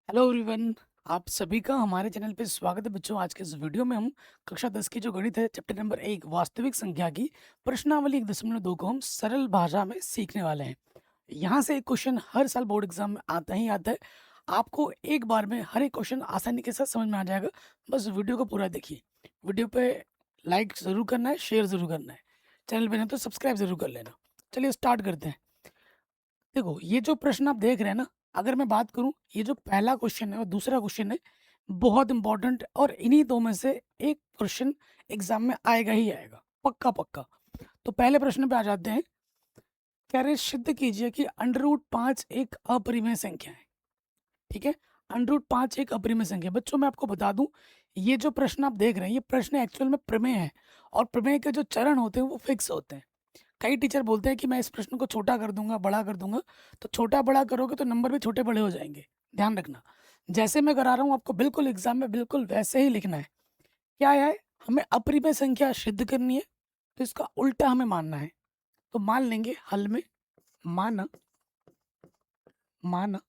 Hello everyone. आप सभी का हमारे चैनल पे स्वागत है बच्चों। आज के इस वीडियो में हम कक्षा 10 की जो गणित है चैप्टर नंबर 1 वास्तविक संख्या की प्रश्नावली 1.2 को हम सरल भाषा में सीखने वाले हैं। यहाँ से एक क्वेश्चन हर साल बोर्ड एग्जाम में आता ही आता है। आपको एक बार में हर एक क्वेश्चन आसानी के साथ समझ में आ जाएगा। बस वीडियो को पूरा देखिए। वीडियो पे लाइक ज़रूर करना है, शेयर ज़रूर करना है, चैनल पे नहीं तो सब्सक्राइब ज़रूर कर लेना। चलिए स्टार्ट करते हैं। देखो, ये जो प्रश्न आप देख रहे हैं ना, अगर मैं बात करूं, ये जो पहला क्वेश्चन है और दूसरा क्वेश्चन है, बहुत इंपॉर्टेंट, और इन्हीं दो में से एक क्वेश्चन एग्जाम में आएगा ही आएगा, पक्का पक्का। तो पहले प्रश्न पे आ जाते हैं। कह रहे सिद्ध कीजिए कि √5 एक अपरिमेय संख्या है। ठीक है, √5 एक अपरिमेय संख्या है। बच्चों मैं आपको बता दूं, ये जो प्रश्न आप देख रहे हैं, ये प्रश्न एक्चुअल में प्रमेय है, और प्रमेय के जो चरण होते हैं वो फिक्स होते हैं। कई टीचर बोलते हैं कि मैं इस प्रश्न को छोटा कर दूंगा, बड़ा कर दूंगा। तो छोटा बड़ा करोगे तो नंबर भी छोटे बड़े हो जाएंगे। ध्यान रखना, जैसे मैं करा रहा हूँ आपको बिल्कुल एग्जाम में बिल्कुल वैसे ही लिखना है। क्या है, हमें अपरिमेय संख्या सिद्ध करनी है, तो इसका उल्टा हमें मानना है। तो मान लेंगे हल में, माना माना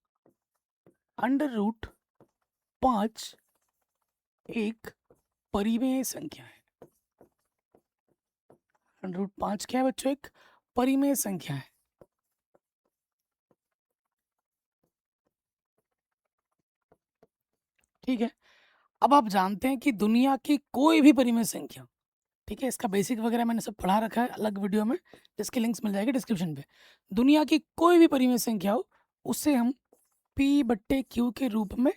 √5 एक परिमेय संख्या है। √5 क्या है बच्चों? एक परिमेय संख्या है। ठीक है, अब आप जानते हैं कि दुनिया की कोई भी परिमेय संख्या, ठीक है, इसका बेसिक वगैरह मैंने सब पढ़ा रखा है अलग वीडियो में, जिसके लिंक्स मिल जाएगी डिस्क्रिप्शन पे। दुनिया की कोई भी परिमेय संख्या हो, उसे हम P/Q के रूप में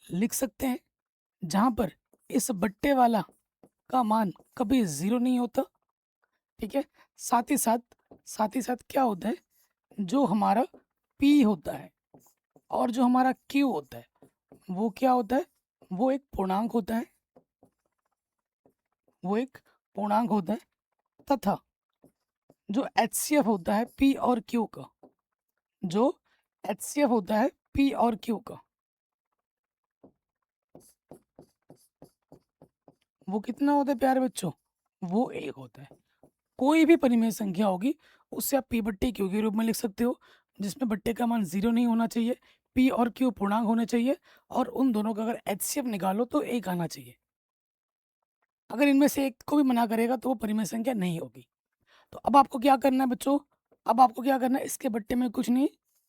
लिख सकते हैं, जहाँ पर इस बट्टे वाला का मान कभी ज़ीरो नहीं होता। ठीक है, साथ ही साथ क्या होता है, जो हमारा P होता है और जो हमारा Q होता है, वो क्या होता है, वो एक पूर्णांक होता है, वो एक पूर्णांक होता है। तथा जो HCF होता है P और Q का, जो HCF होता है P और Q का, वो कितना होता है प्यारे बच्चों? वो एक होता है। कोई भी परिमेय संख्या होगी, उससे आप P/Q के रूप में लिख सकते हो, जिसमें बट्टे का मान ज़ीरो नहीं होना चाहिए, P और Q पूर्णांक होने चाहिए, और उन दोनों का अगर HCF निकालो तो एक आना चाहिए। अगर इनमें से एक को भी मना करेगा तो वो परिमेय संख्या नहीं होगी। तो अब आपको क्या करना है बच्चों? अब आपको क्या करना है, इसके बट्टे में कुछ नहीं,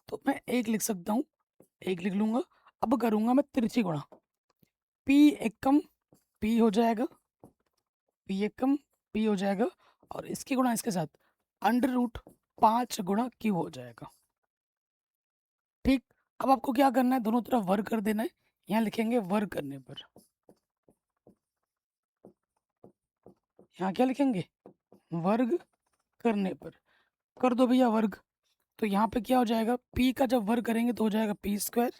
तो मैं एक लिख सकता हूँ, एक लिख लूंगा। अब करूंगा मैं तिरछी गुणा, P एकम P हो जाएगा, P एकम P हो जाएगा, और इसकी गुणा इसके साथ √5 गुणा Q हो जाएगा। ठीक, अब आपको क्या करना है, दोनों तरफ वर्ग कर देना है। यहाँ लिखेंगे वर्ग करने पर, यहाँ क्या लिखेंगे, वर्ग करने पर। कर दो भैया वर्ग, तो यहाँ पे क्या हो जाएगा, P का जब वर्ग करेंगे तो हो जाएगा P²।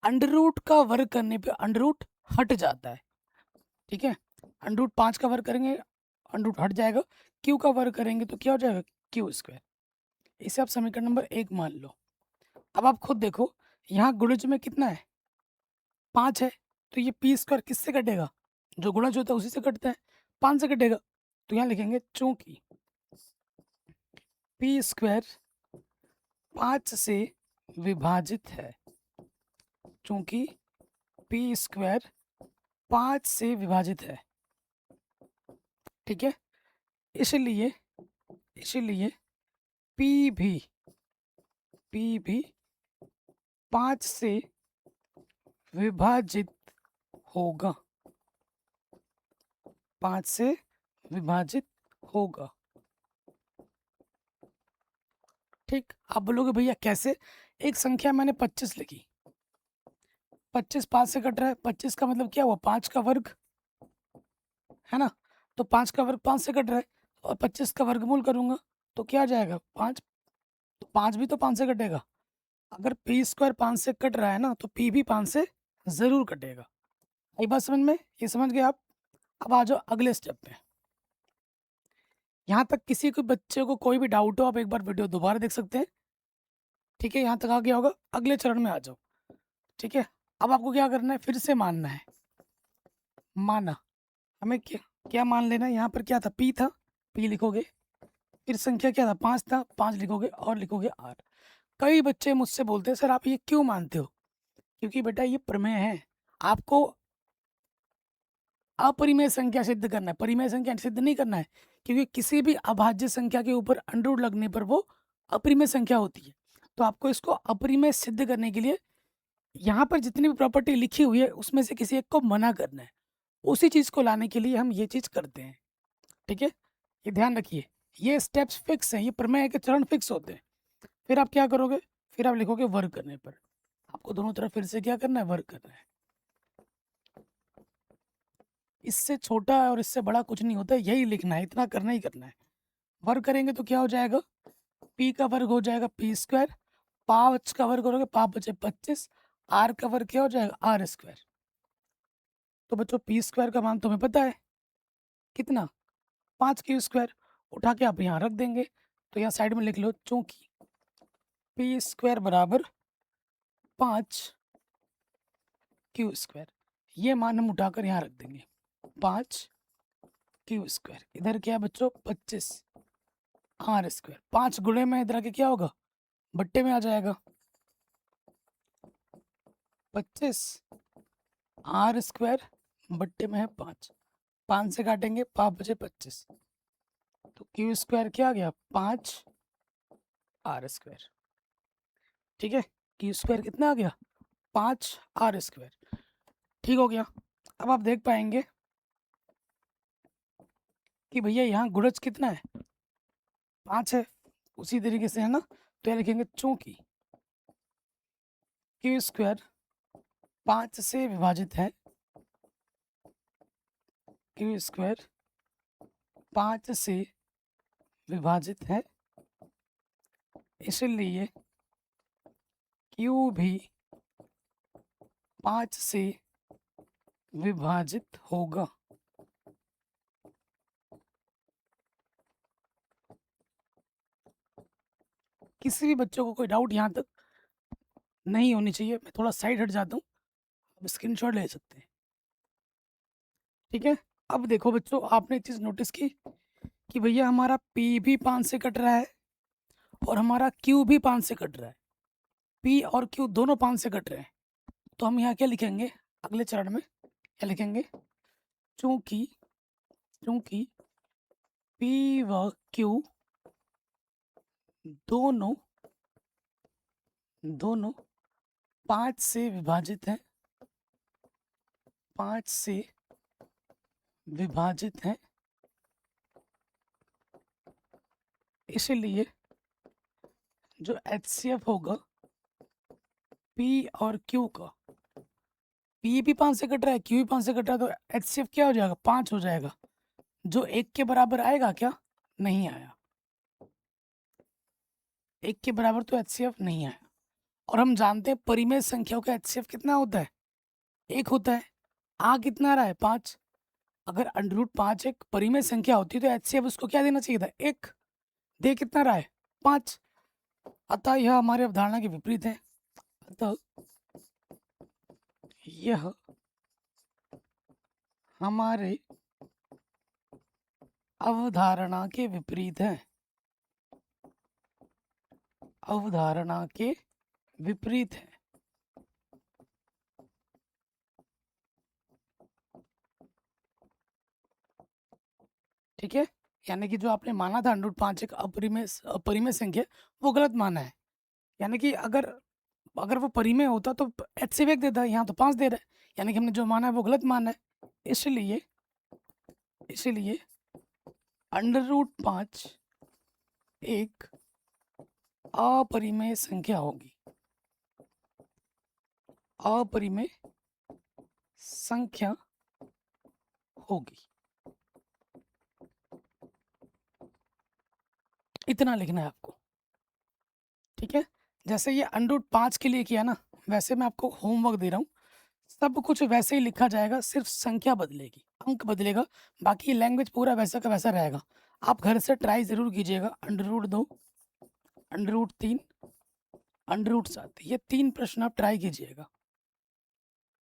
अंडर रूट का वर्ग करने पे अंडर रूट हट जाता है। ठीक है, √5 का वर्ग करेंगे, अंडर रूट हट जाएगा। Q का वर्ग करेंगे तो क्या हो जाएगा, Q²। इसे आप समीकरण नंबर 1 मान लो। अब आप खुद देखो, यहाँ गुणज में कितना है, 5 है, तो ये P² किससे कटेगा, जो गुणज होता है उसी से कटता है, 5 से कटेगा। तो यहाँ लिखेंगे चूंकि P² 5 से विभाजित है, चूंकि P² 5 से विभाजित है। ठीक है, इसलिए इसलिए P भी 5 से विभाजित होगा, 5 से विभाजित होगा। ठीक, आप बोलोगे भैया कैसे? एक संख्या मैंने 25 लिखी, 25 5 से कट रहा है, 25 का मतलब क्या हुआ, 5 का वर्ग, है ना? तो 5 का वर्ग 5 से कट रहा है, और 25 का वर्गमूल करूंगा तो क्या आ जाएगा, 5। तो 5 भी तो 5 से कटेगा। अगर P² 5 से कट रहा है ना, तो P भी 5 से ज़रूर कटेगा। आई बात समझ में? ये समझ गए आप? अब आ जाओ अगले स्टेप पे। यहाँ तक किसी को बच्चे को कोई भी डाउट हो, आप एक बार वीडियो दोबारा देख सकते हैं। ठीक है, यहाँ तक आ गया होगा, अगले चरण में आ जाओ। ठीक है, अब आपको क्या करना है, फिर से मानना है। माना, हमें क्या क्या मान लेना है, यहाँ पर क्या था, P था, P लिखोगे, फिर संख्या क्या था, 5 था, 5 लिखोगे और लिखोगे R। कई बच्चे मुझसे बोलते हैं सर आप ये क्यों मानते हो? क्योंकि बेटा ये प्रमेय है, आपको अपरिमेय संख्या सिद्ध करना है, परिमेय संख्या सिद्ध नहीं करना है, क्योंकि किसी भी अभाज्य संख्या के ऊपर अंडर रूट लगने पर वो अपरिमेय संख्या होती है। तो आपको इसको अपरिमेय सिद्ध करने के लिए यहाँ पर जितनी भी प्रॉपर्टी लिखी हुई है उसमें से किसी एक को मना करना है, उसी चीज़ को लाने के लिए हम ये चीज़ करते हैं। ठीक है, ये ध्यान रखिए, ये स्टेप्स फिक्स हैं, ये प्रमेय के चरण फिक्स होते हैं। फिर आप क्या करोगे, फिर आप लिखोगे वर्क करने पर। आपको दोनों तरफ फिर से क्या करना है, वर्क करना है। इससे छोटा और इससे बड़ा कुछ नहीं होता है, यही लिखना है, इतना करना ही करना है। वर्क करेंगे तो क्या हो जाएगा, पी का वर्ग हो जाएगा पी स्क्वायर, 5 का वर्ग करोगे 5 बचे 25, आर का वर्ग क्या हो जाएगा आर स्क्वायर। तो बच्चों पी स्क्वायर का मान तुम्हें पता है कितना, 5 क्यू स्क्वायर, उठा के आप यहाँ रख देंगे। तो यहाँ साइड में लिख लो, चूंकि पी स्क्वायर बराबर 5 क्यू स्क्वायर, ये मान हम उठाकर यहाँ रख देंगे, 5 क्यू स्क्वायर, इधर क्या है बच्चों 25 आर स्क्वायर, 5 गुणे में इधर आके क्या होगा, बट्टे में आ जाएगा 25 आर स्क्वायर, बट्टे में है 5, 5 से काटेंगे 5 बचे 25, तो क्यू स्क्वायर क्या आ गया 5 आर स्क्वायर। ठीक है, क्यू स्क्वायर कितना आ गया 5 आर स्क्वायर। ठीक हो गया। अब आप देख पाएंगे कि भैया यहाँ गुणज कितना है, 5 है, उसी तरीके से है ना, तो यह लिखेंगे चूंकि क्यू स्क्वायर 5 से विभाजित है, क्यू स्क्वायर 5 से विभाजित है, इसलिए क्यू भी 5 से विभाजित होगा। किसी भी बच्चों को कोई डाउट यहाँ तक नहीं होनी चाहिए। मैं थोड़ा साइड हट जाता हूँ, आप स्क्रीनशॉट ले सकते हैं। ठीक है, अब देखो बच्चों, आपने एक चीज़ नोटिस की कि भैया हमारा P भी 5 से कट रहा है और हमारा Q भी 5 से कट रहा है, P और Q दोनों 5 से कट रहे हैं। तो हम यहाँ क्या लिखेंगे, अगले चरण में क्या लिखेंगे, चूंकि P व Q दोनों 5 से विभाजित है, 5 से विभाजित है, इसलिए जो HCF होगा P और Q का, P भी 5 से कट रहा है, Q भी 5 से कट रहा है, तो HCF क्या हो जाएगा 5 हो जाएगा। जो 1 के बराबर आएगा क्या, नहीं आया, 1 के बराबर तो HCF नहीं आया। और हम जानते हैं परिमेय संख्याओं का HCF कितना होता है, 1 होता है। आ कितना रहा है 5, अगर √5 एक परिमेय संख्या होती तो HCF उसको क्या देना चाहिए था 1, दे कितना रहा है 5। अतः यह हमारे अवधारणा के विपरीत है, अतः यह हमारे अवधारणा के विपरीत है, अवधारणा के विपरीत है। ठीक है, यानी कि जो आपने माना था √5 एक अपरिमेय संख्या, वो गलत माना है। यानी कि अगर वो परिमेय होता तो HCF 1 देता है, यहाँ तो 5 दे रहा है, यानी कि हमने जो माना है वो गलत माना है। इसलिए √5 एक अपरिमेय संख्या होगी, अपरिमेय संख्या होगी। इतना लिखना है आपको। ठीक है, जैसे ये √5 के लिए किया ना, वैसे मैं आपको होमवर्क दे रहा हूँ, सब कुछ वैसे ही लिखा जाएगा, सिर्फ संख्या बदलेगी, अंक बदलेगा, बाकी लैंग्वेज पूरा वैसा का वैसा रहेगा। आप घर से ट्राई ज़रूर कीजिएगा। √2, √3, √7, ये 3 प्रश्न आप ट्राई कीजिएगा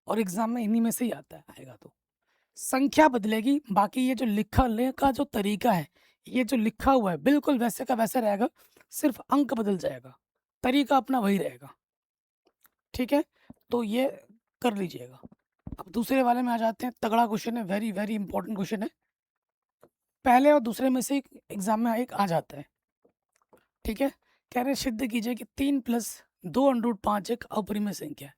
और एग्जाम में इन्हीं में से ही आता है, आएगा तो संख्या बदलेगी, बाकी ये जो लिखने का जो तरीका है, ये जो लिखा हुआ है बिल्कुल वैसे का वैसा रहेगा, सिर्फ अंक बदल जाएगा, तरीका अपना वही रहेगा। ठीक है, तो ये कर लीजिएगा। अब दूसरे वाले में आ जाते हैं, तगड़ा क्वेश्चन है, वेरी वेरी इंपॉर्टेंट क्वेश्चन है, पहले और दूसरे में से एग्जाम में एक आ जाता है। ठीक है, कह रहे सिद्ध कीजिए कि 3 प्लस 2√5 एक अपरिमेय संख्या है।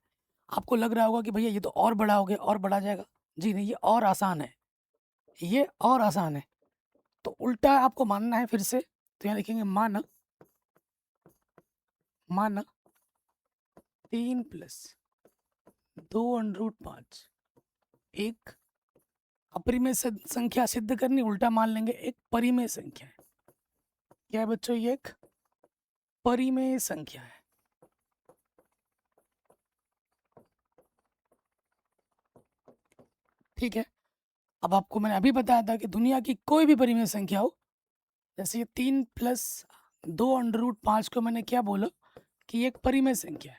आपको लग रहा होगा कि भैया ये तो और बड़ा हो गया, और बढ़ा जाएगा। जी नहीं, ये और आसान है, ये और आसान है। तो उल्टा आपको मानना है फिर से, तो यहाँ लिखेंगे मान 3 प्लस 2√5 एक अपरिमेय संख्या सिद्ध करनी, उल्टा मान लेंगे एक परिमेय संख्या है। क्या है बच्चों, ये एक परिमेय संख्या है। ठीक है, अब आपको मैंने अभी बताया था कि दुनिया की कोई भी परिमेय संख्या हो, जैसे ये 3 प्लस 2√5 को मैंने क्या बोला कि ये एक परिमेय संख्या है।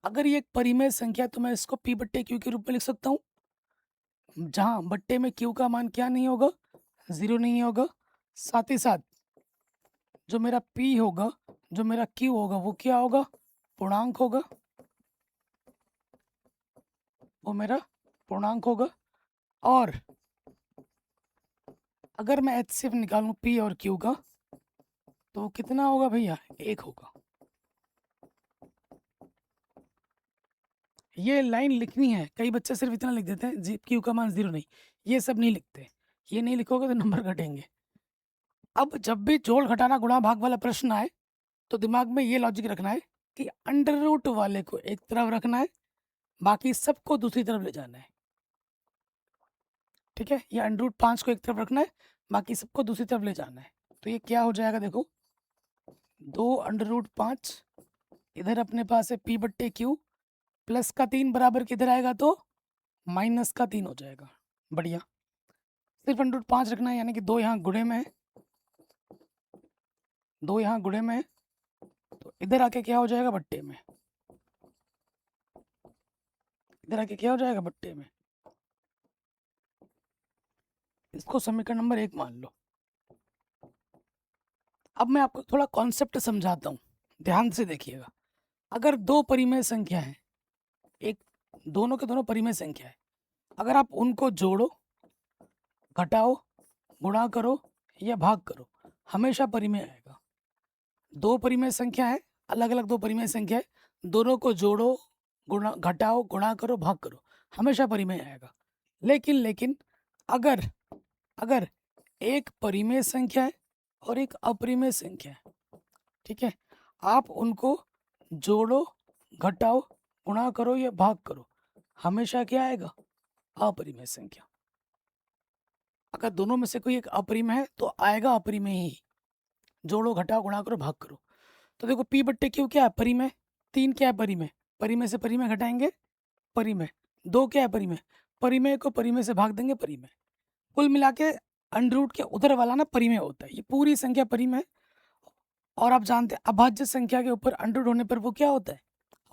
अगर ये एक परिमेय संख्या है तो मैं इसको p बट्टे क्यू के रूप में लिख सकता हूँ, जहाँ बट्टे में क्यू का मान क्या नहीं होगा, 0 नहीं होगा। साथ ही साथ जो मेरा p होगा, जो मेरा q होगा, वो क्या होगा, पूर्णांक होगा, वो मेरा पूर्णांक होगा। और अगर मैं HCF निकालूं p और q का, तो कितना होगा भैया, 1 होगा। ये लाइन लिखनी है, कई बच्चे सिर्फ इतना लिख देते हैं, क्यू का मान 0 नहीं, ये सब नहीं लिखते। ये नहीं लिखोगे तो नंबर घटेंगे। अब जब भी जोड़ घटाना गुणा भाग वाला प्रश्न आए तो दिमाग में ये लॉजिक रखना है कि अंडर रूट वाले को एक तरफ रखना है, बाकी सबको दूसरी तरफ ले जाना है। ठीक है, ये अंडर रूट 5 को एक तरफ रखना है, बाकी सबको दूसरी तरफ ले जाना है। तो ये क्या हो जाएगा, देखो 2√5, इधर अपने पास है p बट्टे क्यू, प्लस का 3 बराबर किधर आएगा, तो माइनस का 3 हो जाएगा। बढ़िया, सिर्फ अंडर रूट 5 रखना है, यानी कि 2 यहाँ गुणे में है, 2 यहाँ गुणे में है, तो इधर आके क्या हो जाएगा, बट्टे में। इधर आके क्या हो जाएगा, बट्टे में। इसको समीकरण नंबर 1 मान लो। अब मैं आपको थोड़ा कॉन्सेप्ट समझाता हूँ, ध्यान से देखिएगा। अगर दो परिमेय संख्या है, एक दोनों के दोनों परिमेय संख्या है, अगर आप उनको जोड़ो, घटाओ, गुणा करो या भाग करो, हमेशा परिमेय आएगा। दो परिमेय संख्या है, अलग अलग दो परिमेय संख्या है, दोनों को जोड़ो, गुणा घटाओ, गुणा करो, भाग करो, हमेशा परिमेय आएगा। लेकिन अगर अगर एक परिमेय संख्या है और एक अपरिमेय संख्या है, ठीक है, आप उनको जोड़ो, घटाओ, गुणा करो या भाग करो, हमेशा क्या आएगा, अपरिमेय संख्या। अगर दोनों में से कोई एक अपरिमेय है तो आएगा अपरिमेय ही। जोड़ो, घटाओ, गुणा करो, भाग करो। तो देखो p बट्टे क्यू क्या है, परिमेय। 3 क्या है, परिमेय। परिमेय से परिमेय घटाएंगे, परिमेय। 2 क्या है, परिमेय। परिमेय को परिमेय से भाग देंगे, परिमेय। कुल मिला के अंडर रूट के उधर वाला ना परिमेय होता है, ये पूरी संख्या परिमेय। और आप जानते हैं अभाज्य संख्या के ऊपर अंडर रूट होने पर वो क्या होता है,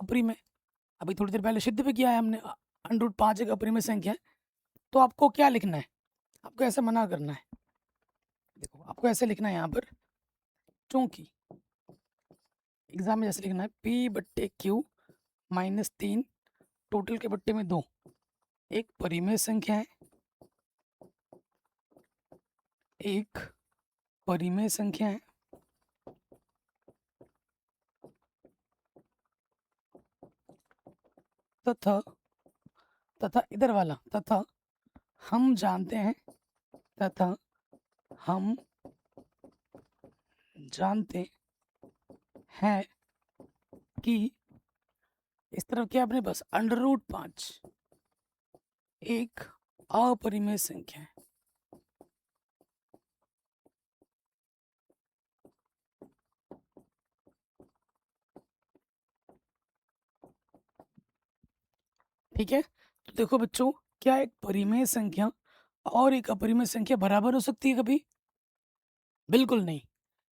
अपरिमेय। अभी थोड़ी देर पहले सिद्ध भी किया है हमने, अंडर रूट 5 एक अपरिमेय संख्या है। तो आपको क्या लिखना है, आपको ऐसे मना करना है। देखो आपको ऐसे लिखना है यहाँ पर, चूंकि एग्जाम में जैसे लिखना है p बट्टे क्यू -3 टोटल के बट्टे में 2 एक परिमेय संख्या है, एक परिमेय संख्या है, तथा तथा इधर वाला तथा हम जानते हैं, तथा हम जानते हैं कि इस तरफ क्या अपने पास अंडर रूट 5 एक अपरिमेय संख्या है। ठीक है, तो देखो बच्चों, क्या एक परिमेय संख्या और एक अपरिमेय संख्या बराबर हो सकती है कभी, बिल्कुल नहीं।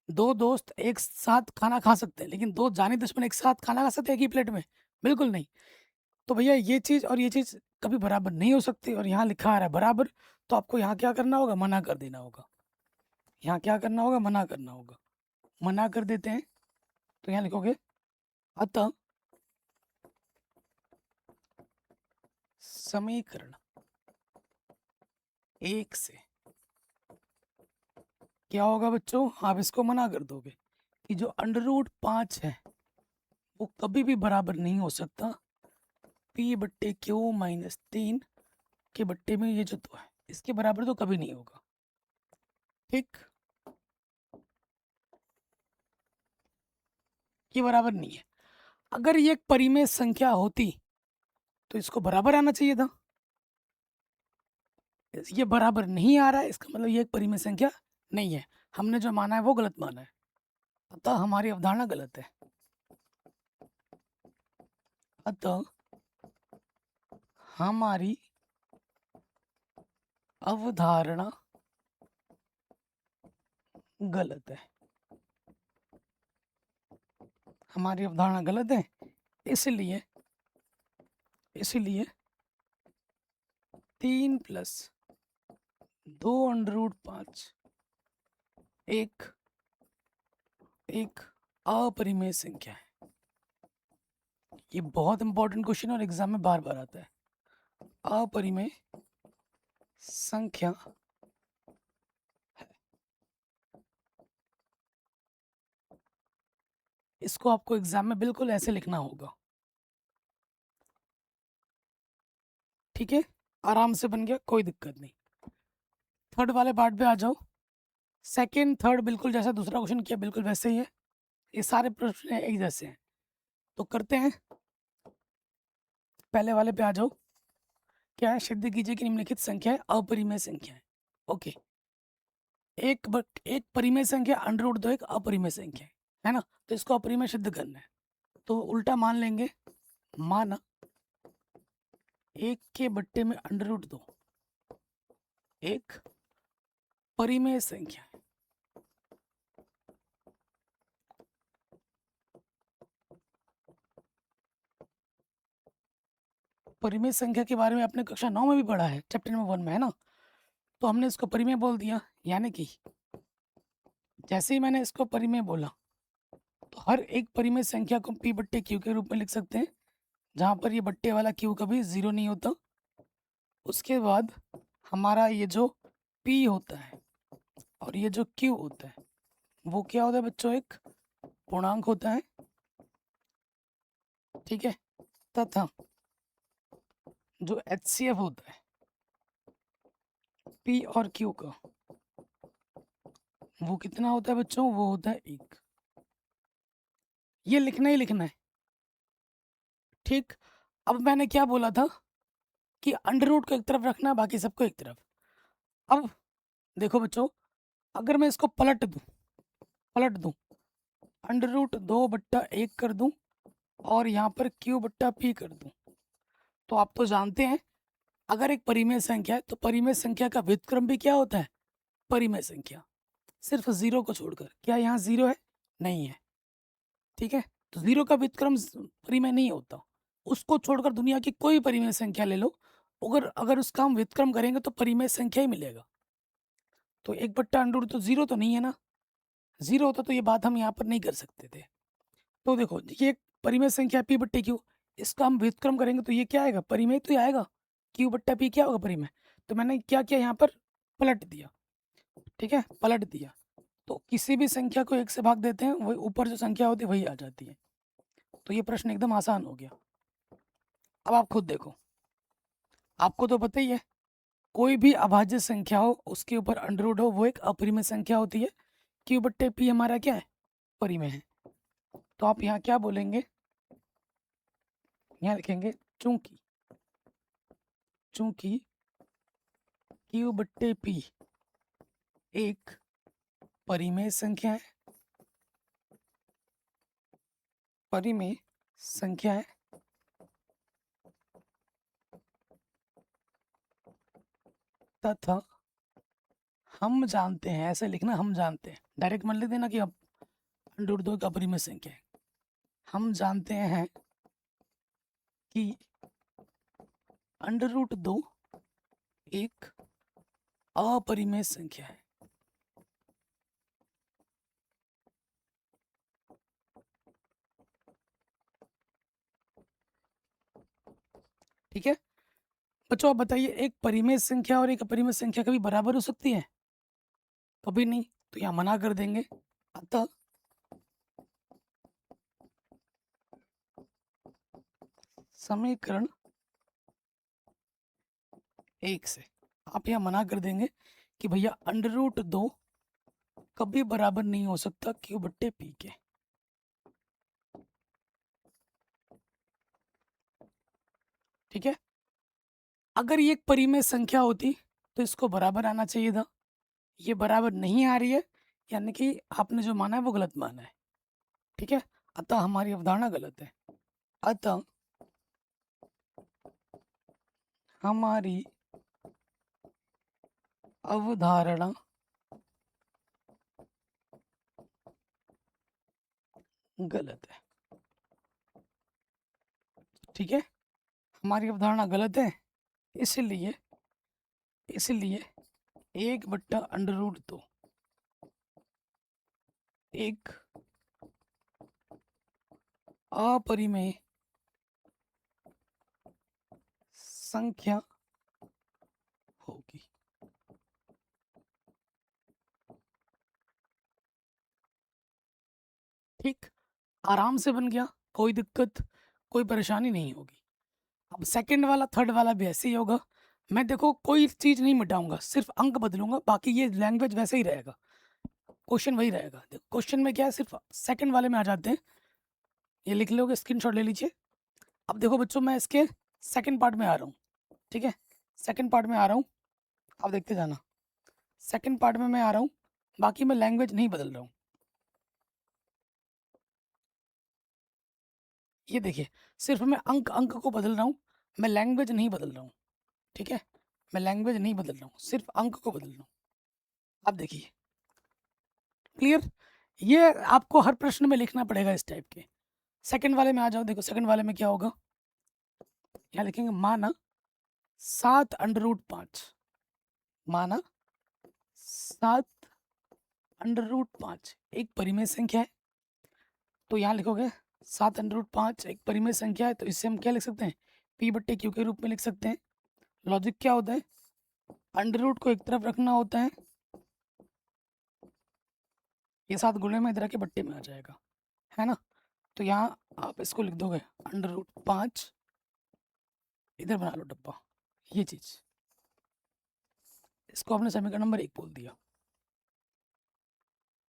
दो दोस्त एक साथ खाना खा सकते हैं, लेकिन दो जाने दुश्मन एक साथ खाना खा सकते हैं एक ही प्लेट में, बिल्कुल नहीं। तो भैया ये चीज़ और ये चीज़ कभी बराबर नहीं हो सकती, और यहाँ लिखा आ रहा है बराबर, तो आपको यहाँ क्या करना होगा, मना कर देना होगा। यहाँ क्या करना होगा, मना करना होगा। मना कर देते हैं, तो यहाँ लिखोगे अतः समीकरण 1 से क्या होगा बच्चों, आप इसको मना कर दोगे कि जो √5 है वो कभी भी बराबर नहीं हो सकता p/q-3 के बट्टे में ये जो 2 है इसके बराबर तो कभी नहीं होगा। ठीक, ये बराबर नहीं है। अगर ये एक परिमेय संख्या होती तो इसको बराबर आना चाहिए था, ये बराबर नहीं आ रहा है, इसका मतलब ये एक परिमेय संख्या नहीं है। हमने जो माना है वो गलत माना है, अतः हमारी अवधारणा गलत है। अतः हमारी अवधारणा गलत है, हमारी अवधारणा गलत है। इसलिए 3 + 2√5 एक अपरिमेय संख्या है। ये बहुत इंपॉर्टेंट क्वेश्चन और एग्जाम में बार बार आता है। अपरिमेय संख्या है, इसको आपको एग्जाम में बिल्कुल ऐसे लिखना होगा। ठीक है, आराम से बन गया, कोई दिक्कत नहीं। थर्ड वाले पार्ट पे आ जाओ। सेकंड थर्ड बिल्कुल जैसा दूसरा क्वेश्चन किया बिल्कुल वैसे ही है, ये सारे प्रश्न एक जैसे हैं। तो करते हैं, पहले वाले पे आ जाओ। क्या है, सिद्ध कीजिए कि निम्नलिखित संख्या अपरिमेय संख्या है। ओके, एक परिमेय संख्या √2 एक अपरिमेय संख्या है ना, तो इसको अपरिमेय सिद्ध करना है। तो उल्टा मान लेंगे, माना 1 के बट्टे में √2 एक परिमेय संख्या है। परिमेय संख्या के बारे में आपने कक्षा 9 में भी पढ़ा है, चैप्टर नंबर 1 में, है ना। तो हमने इसको परिमेय बोल दिया, यानी कि जैसे ही मैंने इसको परिमेय बोला तो हर एक परिमेय संख्या को p/q के रूप में लिख सकते हैं, जहाँ पर ये बट्टे वाला q कभी 0 नहीं होता। उसके बाद हमारा ये जो p होता है और ये जो q होता है वो क्या होता है बच्चों, एक पूर्णांक होता है। ठीक है, तथा जो HCF होता है p और q का, वो कितना होता है बच्चों, वो होता है 1। ये लिखना ही लिखना है। ठीक, अब मैंने क्या बोला था कि अंडर को एक तरफ रखना, बाकी सबको एक तरफ। अब देखो बच्चों, अगर मैं इसको पलट दूं √2/1 कर दूं और यहाँ पर q/p कर दूं, तो आप तो जानते हैं अगर एक परिमेय संख्या है तो परिमेय संख्या का व्युत्क्रम भी क्या होता है, परिमेय संख्या, सिर्फ 0 को छोड़कर। क्या यहाँ 0 है, नहीं है। ठीक है, तो 0 का व्युत्क्रम परिमेय नहीं होता, उसको छोड़कर दुनिया की कोई परिमेय संख्या ले लो, अगर उसका हम व्युत्क्रम करेंगे तो परिमेय संख्या ही मिलेगा। तो 1/√2 तो 0 तो नहीं है ना, 0 होता तो ये बात हम यहाँ पर नहीं कर सकते थे। तो देखो, ये एक परिमेय संख्या p/q, इसका हम व्युत्क्रम करेंगे तो ये क्या आएगा, परिमेय तो ही आएगा। q/p क्या होगा, परिमेय। तो मैंने क्या किया, यहाँ पर पलट दिया। ठीक है, पलट दिया तो किसी भी संख्या को 1 से भाग देते हैं, वही ऊपर जो संख्या होती है वही आ जाती है। तो ये प्रश्न एकदम आसान हो गया। अब आप खुद देखो, आपको तो पता ही है कोई भी अभाज्य संख्या हो उसके ऊपर अंडररूट हो वो एक अपरिमेय संख्या होती है। q/p हमारा क्या है, परिमेय है। तो आप यहाँ क्या बोलेंगे, यहाँ लिखेंगे चूंकि q/p एक परिमेय संख्या है, परिमेय संख्या है, तथा हम जानते हैं, ऐसे लिखना, हम जानते हैं, डायरेक्ट मान लेते ना कि अब √2 का परिमेय संख्या है। हम जानते हैं कि √2 एक अपरिमेय संख्या है। ठीक है बच्चों आप बताइए, एक परिमेय संख्या और एक अपरिमेय संख्या कभी बराबर हो सकती है? कभी नहीं, तो यहाँ मना कर देंगे। अतः समीकरण 1 से आप यहाँ मना कर देंगे कि भैया √2 कभी बराबर नहीं हो सकता Q/P के। ठीक है, अगर ये एक परिमेय संख्या होती तो इसको बराबर आना चाहिए था। ये बराबर नहीं आ रही है, यानी कि आपने जो माना है वो गलत माना है। ठीक है, अतः हमारी अवधारणा गलत है। अतः हमारी अवधारणा गलत है। ठीक है, हमारी अवधारणा गलत है, इसलिए 1/√2 एक अपरिमेय संख्या होगी। ठीक, आराम से बन गया, कोई दिक्कत, कोई परेशानी नहीं होगी। अब सेकंड वाला, थर्ड वाला भी ऐसे ही होगा। मैं देखो कोई चीज़ नहीं मिटाऊंगा, सिर्फ अंक बदलूंगा, बाकी ये लैंग्वेज वैसे ही रहेगा, क्वेश्चन वही रहेगा। देखो क्वेश्चन में क्या है, सिर्फ सेकंड वाले में आ जाते हैं। ये लिख लोगे, स्क्रीनशॉट ले लीजिए। अब देखो बच्चों, मैं इसके सेकंड पार्ट में आ रहा हूँ। ठीक है, सेकंड पार्ट में आ रहा हूँ, आप देखते जाना। सेकंड पार्ट में मैं आ रहा हूँ, बाकी मैं लैंग्वेज नहीं बदल रहा हूँ। ये देखिए, सिर्फ मैं अंक अंक को बदल रहा हूँ, मैं लैंग्वेज नहीं बदल रहा हूँ। ठीक है, मैं लैंग्वेज नहीं बदल रहा हूँ, सिर्फ अंक को बदल रहा हूँ। आप देखिए, क्लियर? ये आपको हर प्रश्न में लिखना पड़ेगा इस टाइप के। सेकंड वाले में आ जाओ, देखो सेकंड वाले में क्या होगा, यहाँ लिखेंगे माना 7√5, माना 7√5 एक परिमेय संख्या है। तो यहाँ लिखोगे 7√5 एक परिमेय संख्या है, तो इससे हम क्या लिख सकते हैं, P/Q के रूप में लिख सकते हैं। लॉजिक क्या होता है, अंडर रूट को एक तरफ रखना होता है, ये 7 गुणे में इधर के बट्टे में आ जाएगा, है ना। तो यहाँ आप इसको लिख दोगे √5, इधर बना लो डब्बा, ये चीज, इसको आपने समीकरण नंबर 1 बोल दिया।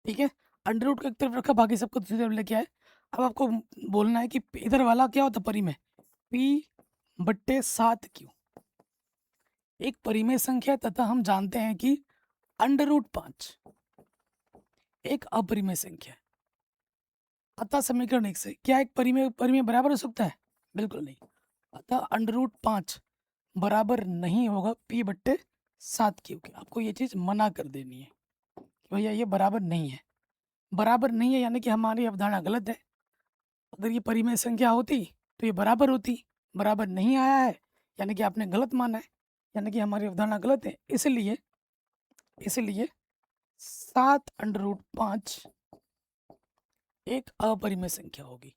ठीक है, अंडर रूट को एक तरफ रखा, बाकी सबको दूसरी तरफ लेके आए। अब आपको बोलना है कि इधर वाला क्या होता है, परिमेय, P/7Q एक परिमेय संख्या तथा हम जानते हैं कि √5 एक अपरिमेय संख्या है। अतः समीकरण 1 से क्या एक परिमेय परिमेय बराबर हो सकता है? बिल्कुल नहीं। अतः √5 बराबर नहीं होगा P/7Q के। आपको ये चीज मना कर देनी है कि भैया ये बराबर नहीं है। बराबर नहीं है यानी कि हमारी अवधारणा गलत है। अगर ये परिमेय संख्या होती तो ये बराबर होती, बराबर नहीं आया है यानी कि आपने गलत माना है, यानी कि हमारी अवधारणा गलत है। इसलिए 7√5 एक अपरिमेय संख्या होगी।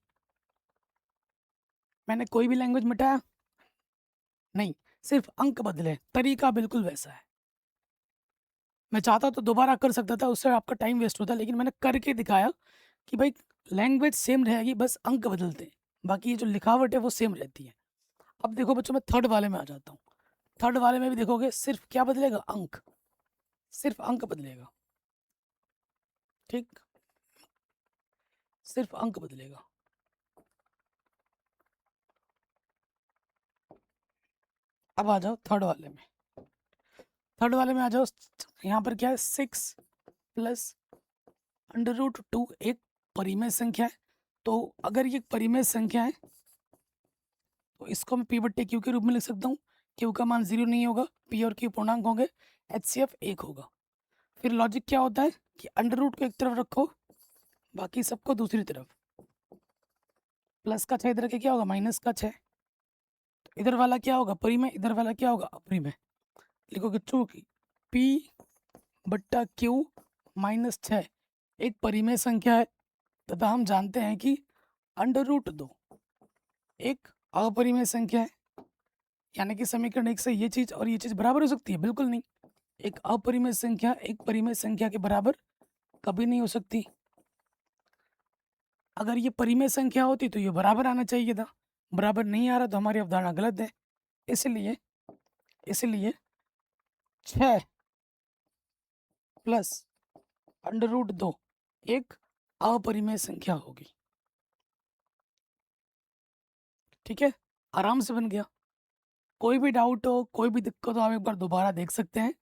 मैंने कोई भी लैंग्वेज मिटाया नहीं, सिर्फ अंक बदले, तरीका बिल्कुल वैसा है। मैं चाहता तो दोबारा कर सकता था, उससे आपका टाइम वेस्ट होता, लेकिन मैंने करके दिखाया कि भाई लैंग्वेज सेम रहेगी, बस अंक बदलते हैं, बाकी ये जो लिखावट है वो सेम रहती है। अब देखो बच्चों, मैं थर्ड वाले में आ जाता हूँ। थर्ड वाले में भी देखोगे सिर्फ क्या बदलेगा, अंक, सिर्फ अंक बदलेगा। ठीक, सिर्फ अंक बदलेगा। अब आ जाओ थर्ड वाले में, थर्ड वाले में आ जाओ। यहाँ पर क्या है, 6 + √2 एक परिमेय संख्या है। तो अगर ये परिमेय संख्या है तो इसको मैं P/Q के रूप में लिख सकता हूँ। Q का मान 0 नहीं होगा, P और Q पूर्णांक होंगे, HCF 1 होगा। फिर लॉजिक क्या होता है कि अंडर रूट को एक तरफ रखो, बाकी सबको दूसरी तरफ। प्लस का 6 इधर के क्या होगा, माइनस का 6। तो इधर वाला क्या होगा, परिमेय, इधर वाला क्या होगा, अपरिमेय। लिखोगे चूंकि P/Q -6 एक परिमेय संख्या है तथा हम जानते हैं कि √2 एक अपरिमेय संख्या है। यानी कि समीकरण 1 से ये चीज़ और ये चीज़ बराबर हो सकती है? बिल्कुल नहीं। एक अपरिमेय संख्या एक परिमेय संख्या के बराबर कभी नहीं हो सकती। अगर ये परिमेय संख्या होती तो ये बराबर आना चाहिए था। बराबर नहीं आ रहा तो हमारी अवधारणा गलत है। इसलिए इसलिए 6 प्लस अंडर रूट 2 एक अपरिमेय संख्या होगी। ठीक है, आराम से बन गया। कोई भी डाउट हो, कोई भी दिक्कत हो, आप एक बार दोबारा देख सकते हैं।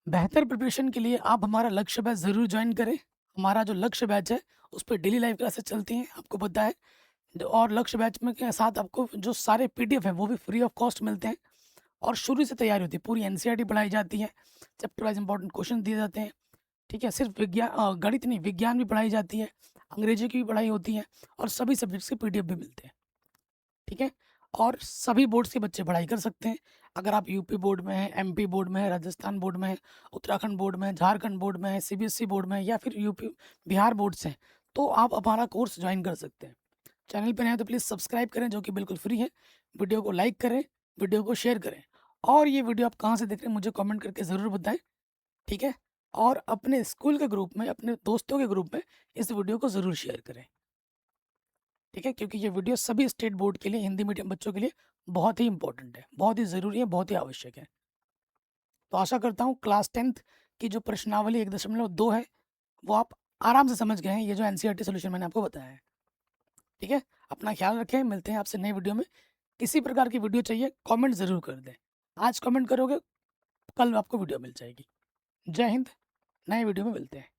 बेहतर प्रिपरेशन के लिए आप हमारा लक्ष्य बैच ज़रूर ज्वाइन करें। हमारा जो लक्ष्य बैच है उस पे डेली लाइव क्लासेस चलती हैं, आपको पता है। और लक्ष्य बैच में के साथ आपको जो सारे पीडीएफ है वो भी फ्री ऑफ कॉस्ट मिलते हैं और शुरू से तैयारी होती है। पूरी एनसीईआरटी पढ़ाई जाती है, चैप्टर वाइज इंपॉर्टेंट क्वेश्चन दिए जाते हैं। ठीक है, सिर्फ गणित नहीं, विज्ञान भी पढ़ाई जाती है, अंग्रेजी की भी पढ़ाई होती है और सभी सब्जेक्ट्स के पीडीएफ भी मिलते हैं। ठीक है, और सभी बोर्ड्स के बच्चे पढ़ाई कर सकते हैं। अगर आप यूपी बोर्ड में हैं, एमपी बोर्ड में हैं, राजस्थान बोर्ड में हैं, उत्तराखंड बोर्ड में हैं, झारखंड बोर्ड में हैं, सीबीएसई बोर्ड में हैं या फिर यूपी बिहार बोर्ड से हैं, तो आप हमारा कोर्स ज्वाइन कर सकते हैं। चैनल पर नए हैं तो प्लीज़ सब्सक्राइब करें, जो कि बिल्कुल फ्री है। वीडियो को लाइक करें, वीडियो को शेयर करें और ये वीडियो आप कहाँ से देख रहे हैं मुझे कमेंट करके ज़रूर बताएं। ठीक है, और अपने स्कूल के ग्रुप में, अपने दोस्तों के ग्रुप में इस वीडियो को ज़रूर शेयर करें। ठीक है, क्योंकि ये वीडियो सभी स्टेट बोर्ड के लिए, हिंदी मीडियम बच्चों के लिए बहुत ही इंपॉर्टेंट है, बहुत ही ज़रूरी है, बहुत ही आवश्यक है। तो आशा करता हूँ क्लास 10th की जो प्रश्नावली 1.2 है वो आप आराम से समझ गए हैं, ये जो एनसीईआरटी सोल्यूशन मैंने आपको बताया है। ठीक है, अपना ख्याल रखें, मिलते हैं आपसे नए वीडियो में। किसी प्रकार की वीडियो चाहिए कमेंट ज़रूर कर दें। आज कमेंट करोगे, कल आपको वीडियो मिल जाएगी। जय हिंद, नए वीडियो में मिलते हैं।